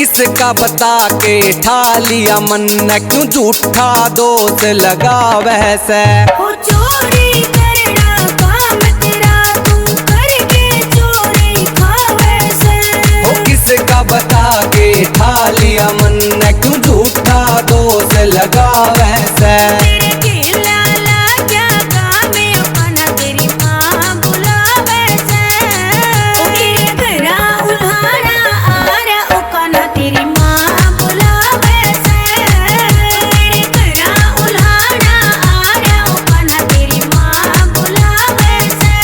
किसका बता के ठा लिया मन, क्यों झूठा दोष लगा वैसे। ओ चोरी करना काम तेरा, तू करके चोरी खावे से। ओ किसका बता के ठा लिया मन, क्यों झूठा दोष लगा वैसे। तेरे लाला क्या काम है, ओ कान्हा तेरी माँ बुलावे से। ओ तेरे घरा उल्हाड़ा आ रहा, ओ कान्हा तेरी माँ बुलावे से। तेरे घरा उल्हाड़ा आ रहा, ओ कान्हा तेरी माँ बुलावे से।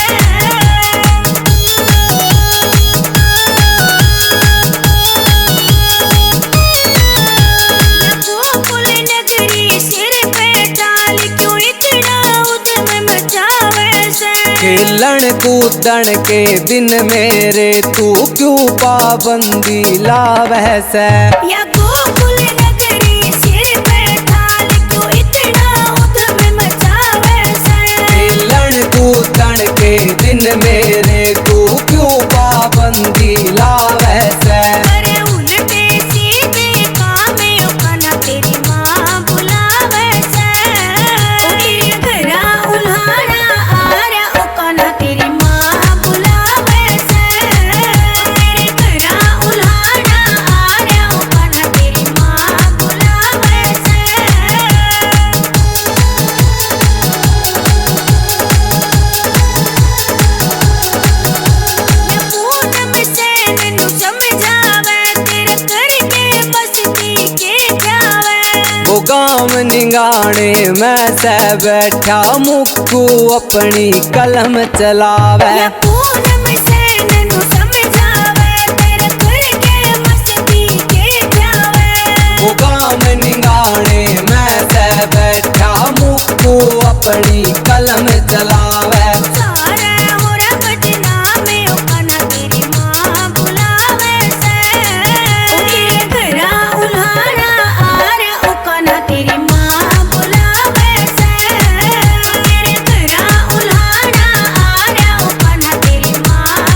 गोकुल नगरी सिर पे डाल, क्यों इतना उद्यम मचावे से। खेलन कूदन के दिन मेरे तू क्यों पाबंदी लावै से। या गोकुल नगरी सिर पे डाल, क्यों इतना उद्यम मचावे से। खेलन कूदन के दिन मेरे तू क्यों पाबंदी लावै से। अरे उल्टे सीधे काम है, ओ कान्हा तेरी माँ बुलावे से। ओ तेरे घरा उल्हाड़ा आ रहा, ओ कान्हा तेरी माँ बुलावे से। तेरे घरा उल्हाड़ा आ रहा, ओ कान्हा तेरी माँ बुलावे से। पूनम से मैनू समझावे, तेरे करके मस्ती के जावे। वो गाम निगाने मैं से बैठा मुक्कू अपनी कलम चलावे। या पूनम से मैनू समझावे, तेरे करके मस्ती के जावे। वो गाम निगाने मैं से बैठा मुक्कू अपनी कलम चलावे। सारे होरा बदनाम है, ओ कान्हा तेरी माँ बुलावे से। ओ तेरे घरा उल्हाड़ा आ रहा, ओ कान्हा तेरी माँ बुलावे से। तेरे घरा उल्हाड़ा आ रहा, ओ कान्हा तेरी माँ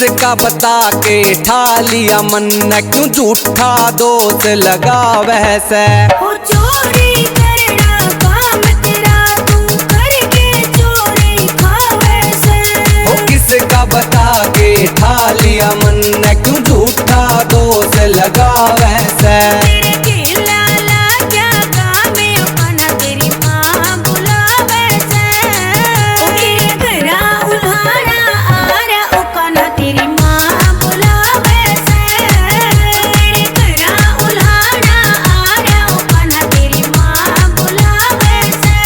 किसका बता के ठा लिया मन क्यों झूठा दोष लगा वैसे हो चोरी करना काम तेरा तू करके चोरी खावे से हो किसका बता के ठा लिया मन क्यों झूठा दोष लगा वैसे तेरे खिला क्या काम अपना तेरी माँ बुलावे से तेरे घरा उल्हाड़ा आ रहा उकाना तेरी माँ बुलावे से तेरे घरा उल्हाड़ा आ रहा उकाना तेरी माँ बुलावे से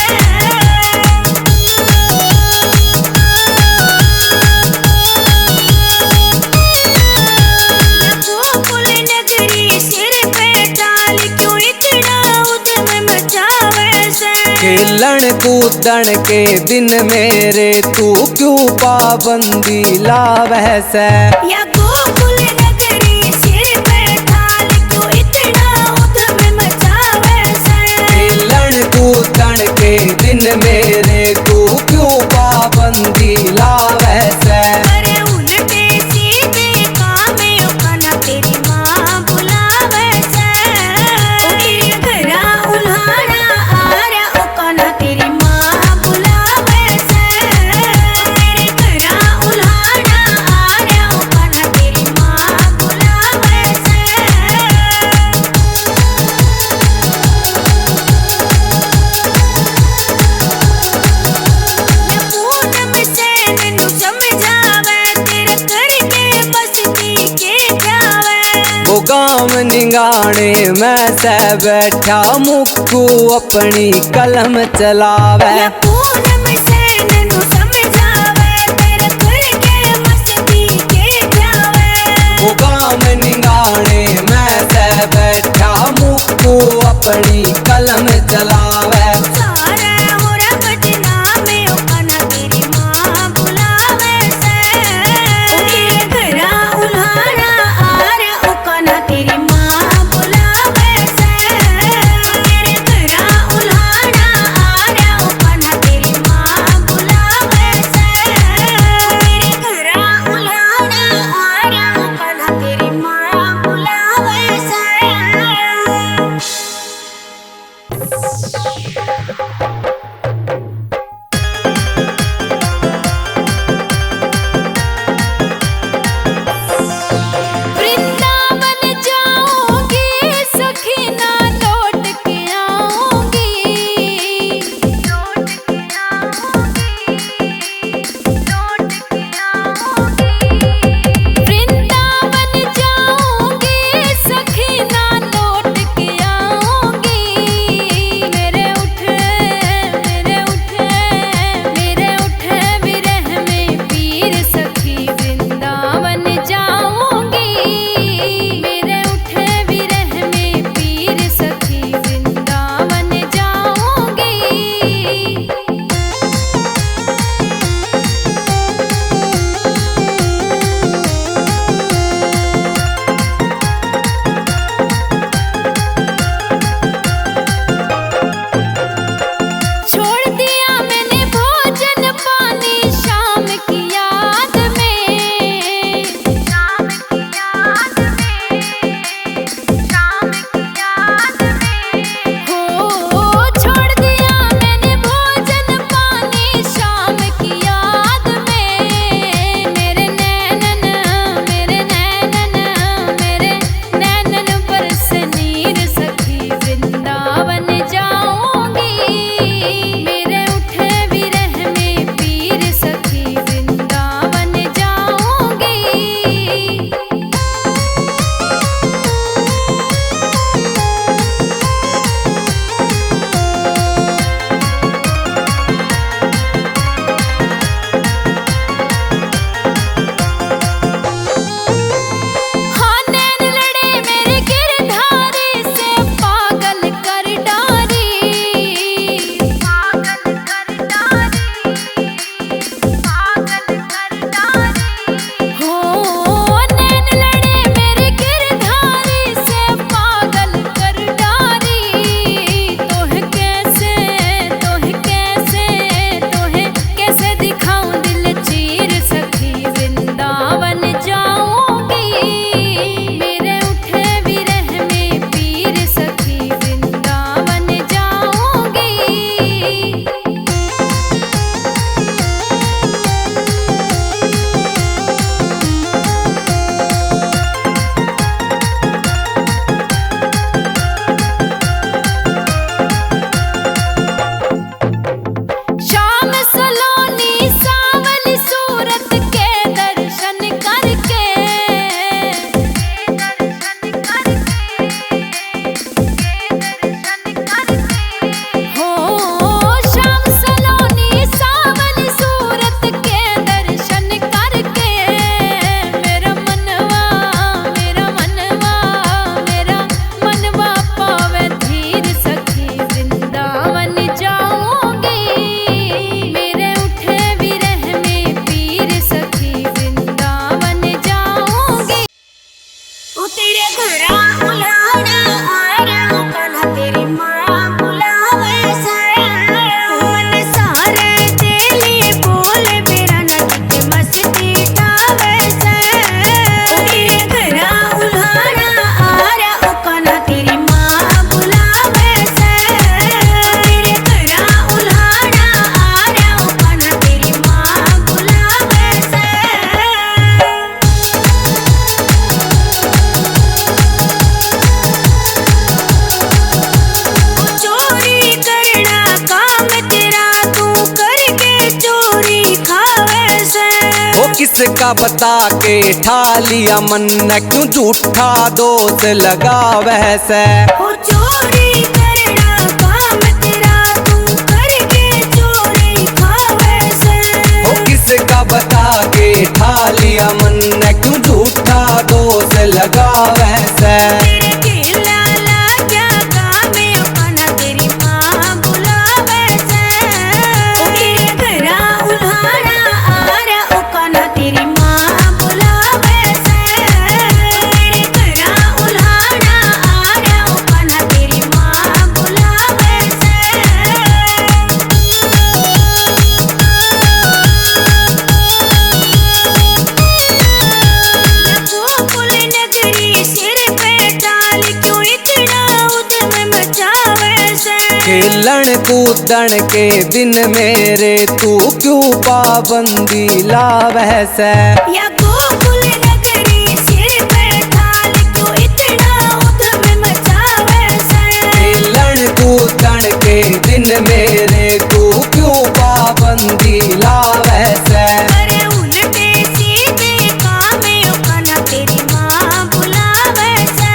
गोकुल नगरी सिर पे डाल क्यों इतना उद्यम मचावे से खेलन कूदन के दिन मेरे तू क्यों पाबंदी लावै से या गोकुल नगरी सिर पे डाल क्यों इतना उद्यम मचावे से खेलन कूदन के दिन मेरे तू क्यों पाबंदी लावै से अरे उल्टे सीधे काम उकाना तेरी माँ बुलावे से तेरे घरा उल्हाड़ा आ रहा उकाना तेरी माँ बुलावे से तेरे घरा उल्हाड़ा आ रहा उकाना तेरी माँ बुलावे से पूनम से मैनू समझावे तेरे करके मस्ती के जावे वो गाँव निगाने मैं से बैठा मुक्कू अपनी कलम चलावै या पूनम से मैनू समझावे तेरे करके मस्ती के जावे वो गाँव निगाने मैं से बैठा मुक्कू अपनी कलम चलावै सारे हो रब बदनामे उकाना तेरी माँ बुलावे से तेरे घरा उल्हाड़ा आ रहा उकाना तेरी माँ बुलावे से तेरे घरा उल्हाड़ा आ रहा उकाना तेरी माँ बुलावे से तेरे घरा उल्हाड़ा आ रहा उकाना तेरी माँ बुलावे से किसका बता के ठा लिया मन, क्यों झूठा दोष लगावे से। हो चोरी करना काम तेरा, तू करके चोरी खावे से। हो किसका बता के ठा लिया मन, क्यों झूठा दोष लगावे से। तेरे केला लाग्या काम ओकाना तेरी माँ बुलावे से। तेरे घरा उल्हाड़ा आरा ओकाना तेरी माँ बुलावे से। तेरे घरा उल्हाड़ा आरा ओकाना तेरी माँ बुलावे से। गोकुल नगरी सिर पे डाल क्यों इतना उद्यम मचावे से। खेलन कूदन के दिन मेरे तू क्यों पाबंदी लावे से। या गोकुल नगरी सिर पे डाल क्यों इतना उद्यम मचावे से। खेलन कूदन के दिन मेरे तू क्यों पाबंदी लावे से। अरे उल्टे सीधे काम ओकाना तेरी माँ बुलावे से।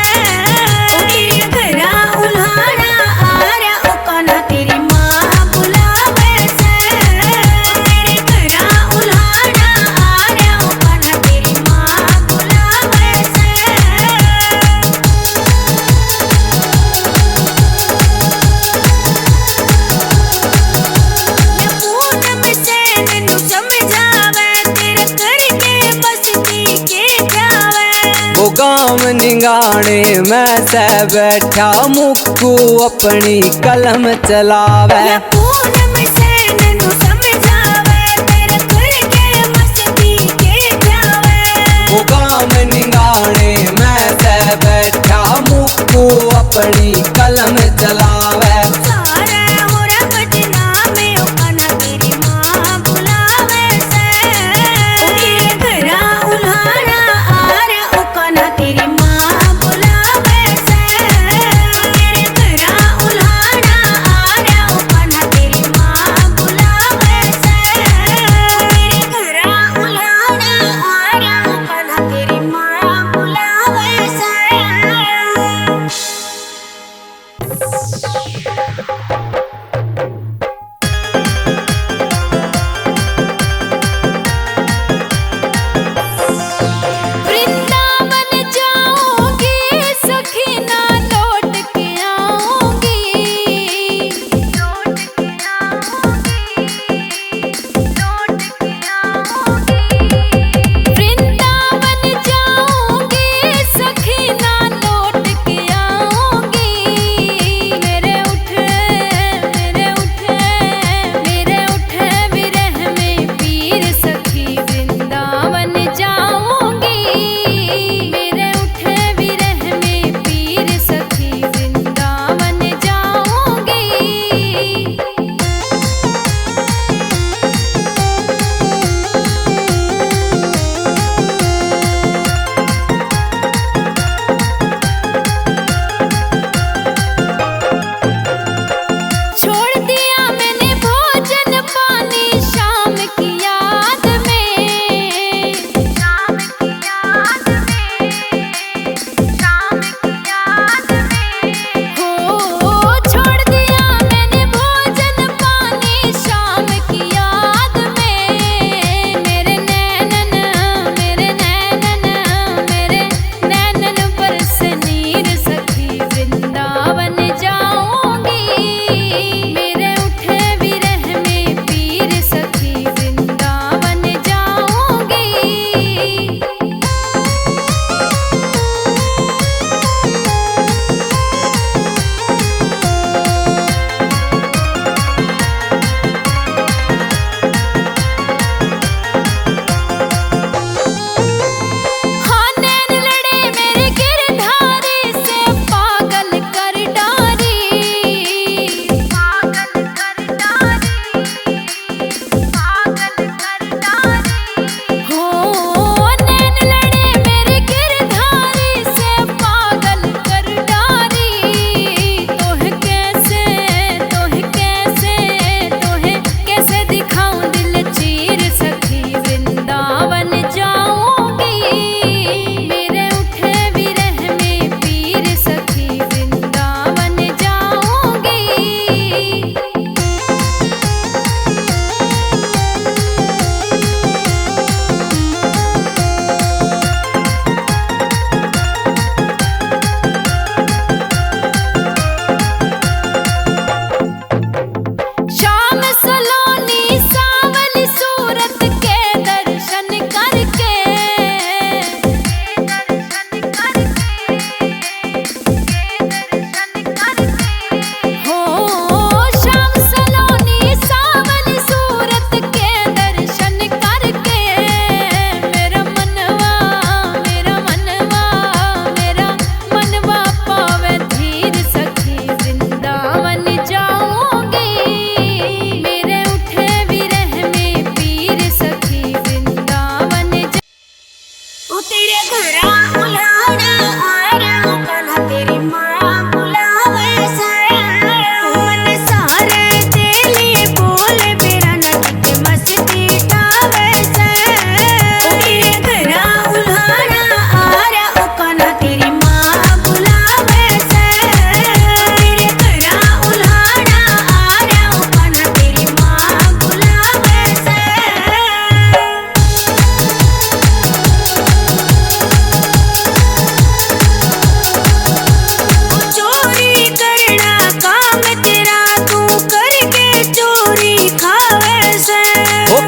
तेरे घरा उल्हाड़ा आरा ओकाना तेरी माँ बुलावे से। तेरे घरा उल्हाड़ा आरा ओकाना तेरी माँ बुलावे से। पूनम से नैनू समझावे, तेरे करके मस्ती के जावे। वो गाम निगाने में से बैठा मुक्कू अपनी कलम चलावे। या पूनम से नैनू समझावे, तेरे करके मस्ती के जावे। वो गाम निगाने में से बैठा मुक्कू अपनी कलम चलावे। सारे होरा बदनामे ओकाना तेरी माँ बुलावे से। तेरे घरा उल्हाड़ा आरा ओकाना तेरी माँ बुलावे से। तेरे घरा उल्हाड़ा आरा ओकाना तेरी माँ बुलावे से। तेरे घरा उल्हाड़ा आरा ओकाना तेरी माँ बुलावे से।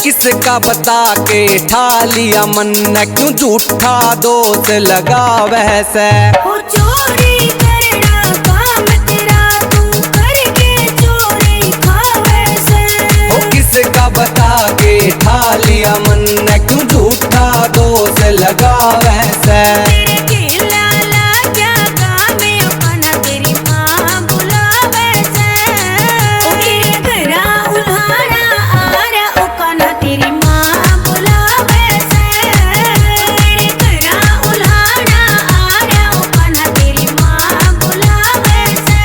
किसका बता के ठा लिया मन क्यों झूठा दोष लगावे से। ओ चोरी करना काम तेरा तू करके चोरी खावे से। ओ किसका बता के ठा लिया मन क्यों झूठा दोष लगावे से। तेरे केला लाग्या गामे ओकाना तेरी माँ बुलावे से। ओ तेरे घरा उल्हाड़ा आरा ओकाना तेरी माँ बुलावे से। तेरे घरा उल्हाड़ा आरा ओकाना तेरी माँ बुलावे से।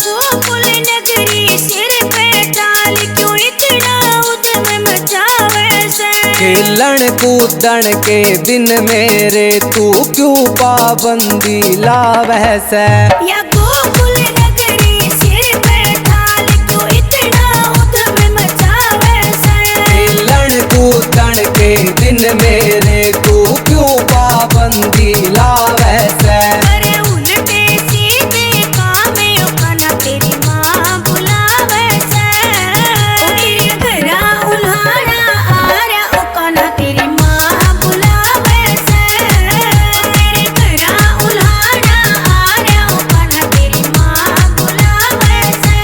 गोकुल नगरी सिर पे डाल क्यों इतना उधम मचावे से। खेलन कूदन के दिन मेरे तू क्यों पाबंदी लावे से। या गोकुल नगरी सिर पे डाल क्यों इतना उधम मचावे से। खेलन कूदन के दिन मेरे तू क्यों पाबंदी लावे से। अरे उल्टे सीधे कामे ओकाना तेरी माँ बुलावे से। ओ तेरे घरा उल्हाड़ा आरा ओकाना तेरी माँ बुलावे से। तेरे घरा उल्हाड़ा आरा ओकाना तेरी माँ बुलावे से।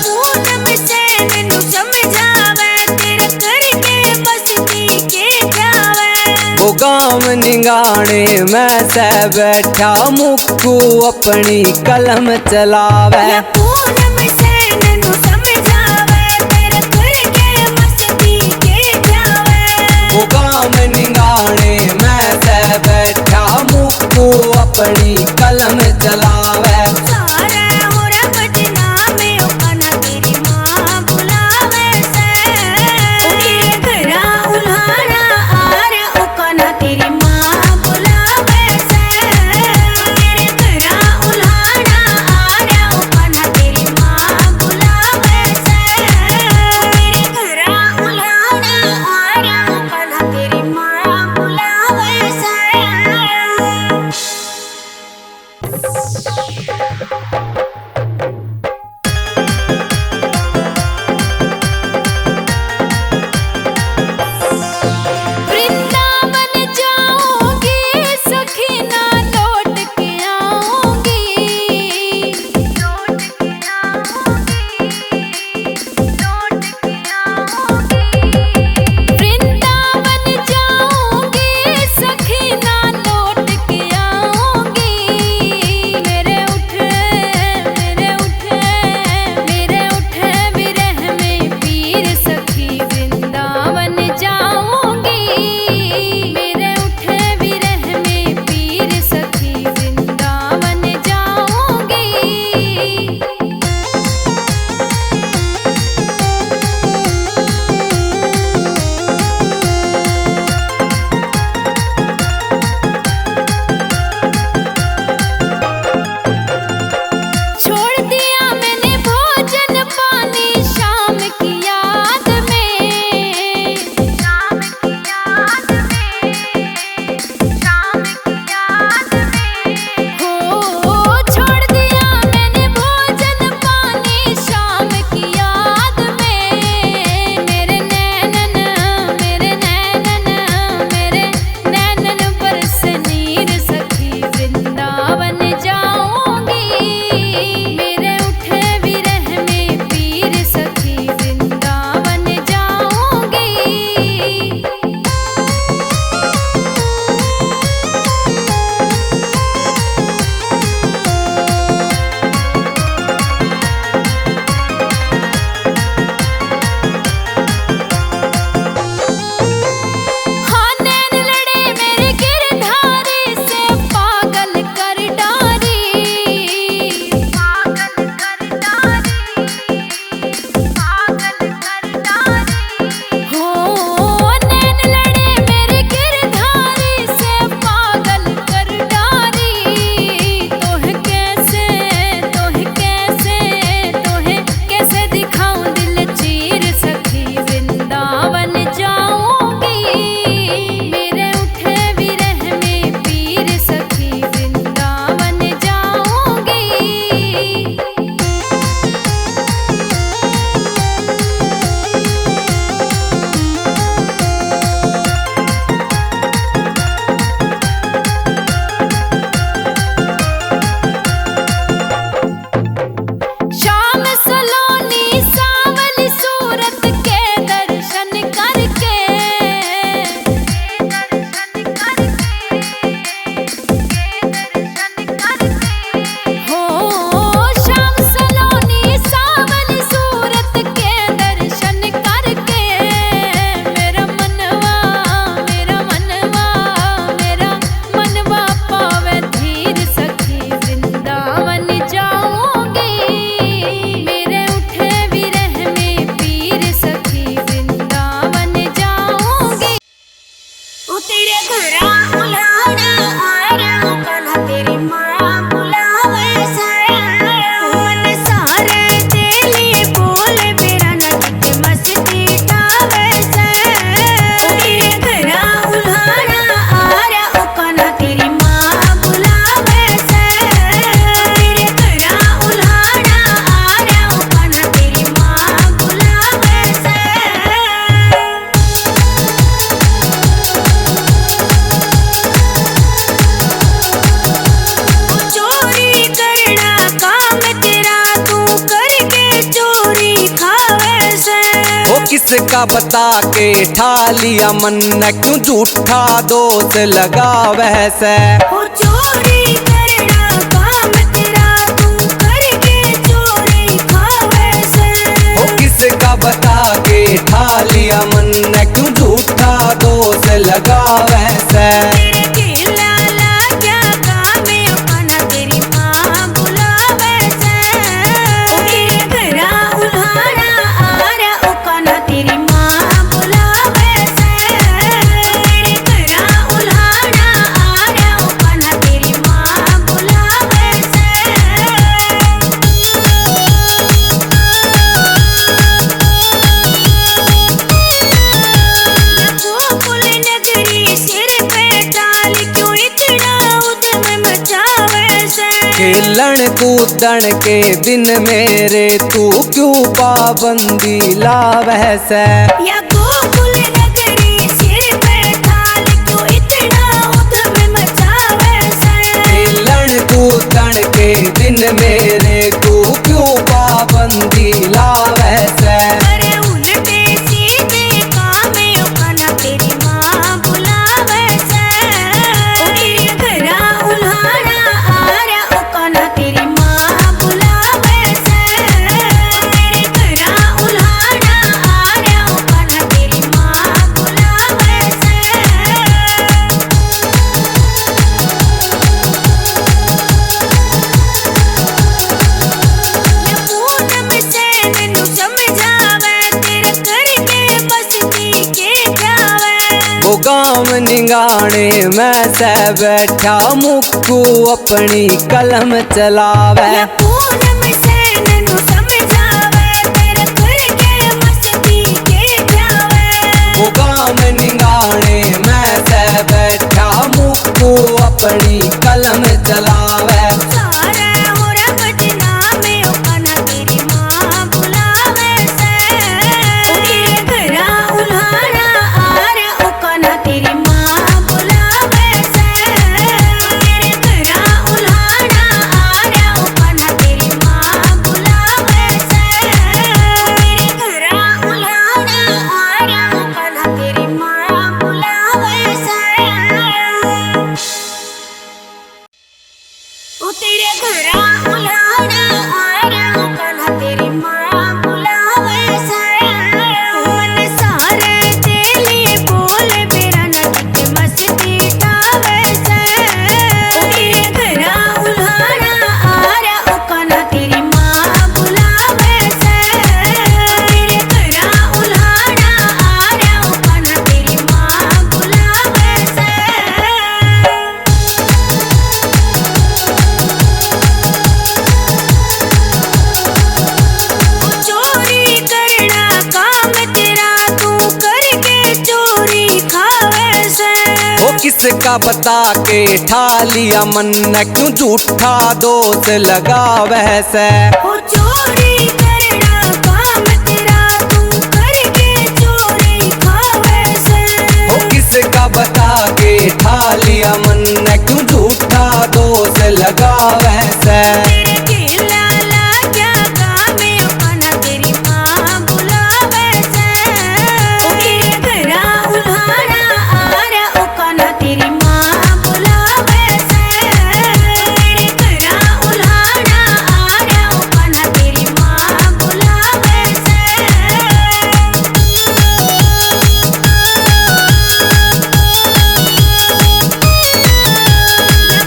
पूनम से मैनू समझावे तेरे करके मस्ती के जावे। वो गाम निगाने में से बैठा मुक्कू अपनी कलम चलावे। या पूनम से मैनू समझावे तेरे करके मस्ती के जावे। वो गाम निगाने में से बैठा मुक्कू अपनी कलम चलावे। सारे होरा बदनामे ओकाना तेरी माँ बुलावे से। ओ तेरे घरा उल्हाड़ा आरा ओकाना तेरी माँ बुलावे से। तेरे घरा उल्हाड़ा आरा ओकाना तेरी किसका बता के ठा लिया मन न क्यों झूठा दोष लगा वैसे। हो चोरी करना काम तेरा तू करके चोरी खावे से। हो किसका बता के ठा लिया मन न क्यों झूठा दोष लगा वैसे। तेरे केला क्या काम है अपना तेरी माँ बुलावे से। ओ तेरे घरा उल्हाड़ा आ रहा ओकाना तेरी माँ बुलावे से। तेरे घरा उल्हाड़ा आ रहा ओकाना तेरी माँ बुलावे से। गोकुल नगरी सिर पे डाल क्यों इतना उद्यम मचावे से। खेलन कूदन के दिन मेरे तू क्यों पाबंदी लावे से। या गोकुल नगरी सिर पे डाल क्यों इतना उद्यम मचावे से। खेलन कूदन के दिन मेरे तू क्यों पाबंदी लावे से। अरे उल्टे सीधे काम ओकाना तेरी माँ बुलावे से। ओ तेरे घरा उल्हाड़ा आ रहा ओकाना तेरी माँ बुलावे से। तेरे घरा उल्हाड़ा आ रहा ओकाना तेरी माँ बुलावे से। या पूनम से नैनू समझावे तेरे करके मस्ती के जावे। वो गाँव निगाने में से बैठा मुक्कू अपनी कलम चलावे। या पूनम से नैनू समझावे तेरे करके मस्ती के जावे। वो गाँव निगाने में से बैठा मुक्कू अपनी कलम चलावे। सारे हो रंगना में ओकाना तेरी माँ बुलावे से। ओ तेरे घरा उल्हाड़ा आ रहा ओकाना तेरी माँ बुलावे से। तेरे घरा उल्हाड़ा आ रहा ओकाना तेरी माँ बुलावे से। तेरे घरा उल्हाड़ा आ रहा ओकाना तेरी माँ बुलावे से। ओ तेरे घरा उल्हाड़ा आ रहा ओकाना तेरी माँ बुलावे से। मन सारे तेली बोले बेरा नट मस्ती टावे से। ओ तेरे घरा उल्हाड़ा आ रहा ओकाना तेरी माँ बुलावे से। तेरे घरा उल्हाड़ा आ रहा ओकाना तेरी माँ बुलावे से। चोरी करना काम तेरा तू करके चोरी खावे से। वो किसका बता के ठा लिया मन न क्यों झूठा दोष लगा वैसे। हो चोरी करना काम तेरा तू करके चोरी खावे से। वो किसका बता के ठा लिया मन न क्यों झूठा दोष लगा वैसे। तेरे केला क्या काम है ओकाना तेरी माँ बुलावे से। ओ तेरे घरा उल्हाड़ा आ रहा ओकाना तेरी माँ बुलावे से। तेरे घरा उल्हाड़ा आ रहा ओकाना तेरी माँ बुलावे से।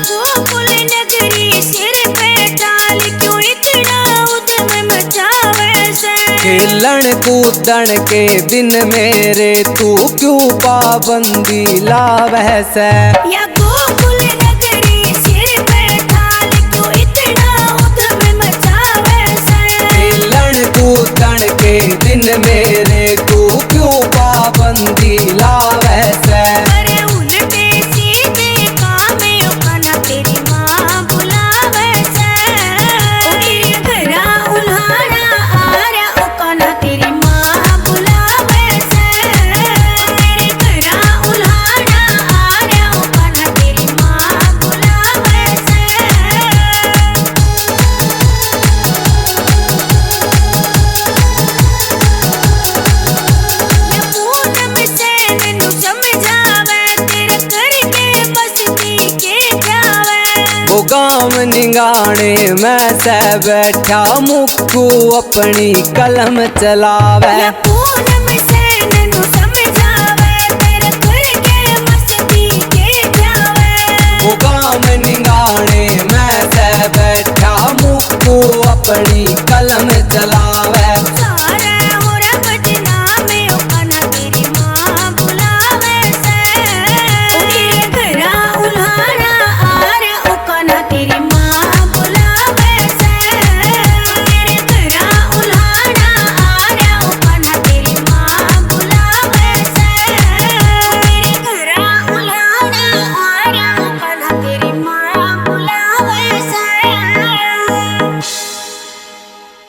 गोकुल नगरी सिर पे डाल क्यों इतना उद्यम मचावे से। खेलन कूदन के दिन मेरे तू क्यों पाबंदी लावे से। या गोकुल नगरी सिर पे डाल क्यों इतना उद्यम मचावे से। खेलन कूदन के दिन मेरे तू क्यों पाबंदी लावे से। अरे उल्टे सीधे काम ओकाना तेरी माँ बुलावे से। ओ तेरे घरा उल्हाड़ा आ रहा ओकाना तेरी माँ बुलावे से। तेरे घरा उल्हाड़ा आ रहा ओकाना तेरी माँ बुलावे से। गाँव निगाने मैं से बैठा मुक्कू अपनी कलम चलावे। या पूनम सैन नु समझावे तेरे खुल के मस्ती के जावे। वो गाँव निगाने मैं से बैठा मुक्कू अपनी कलम चला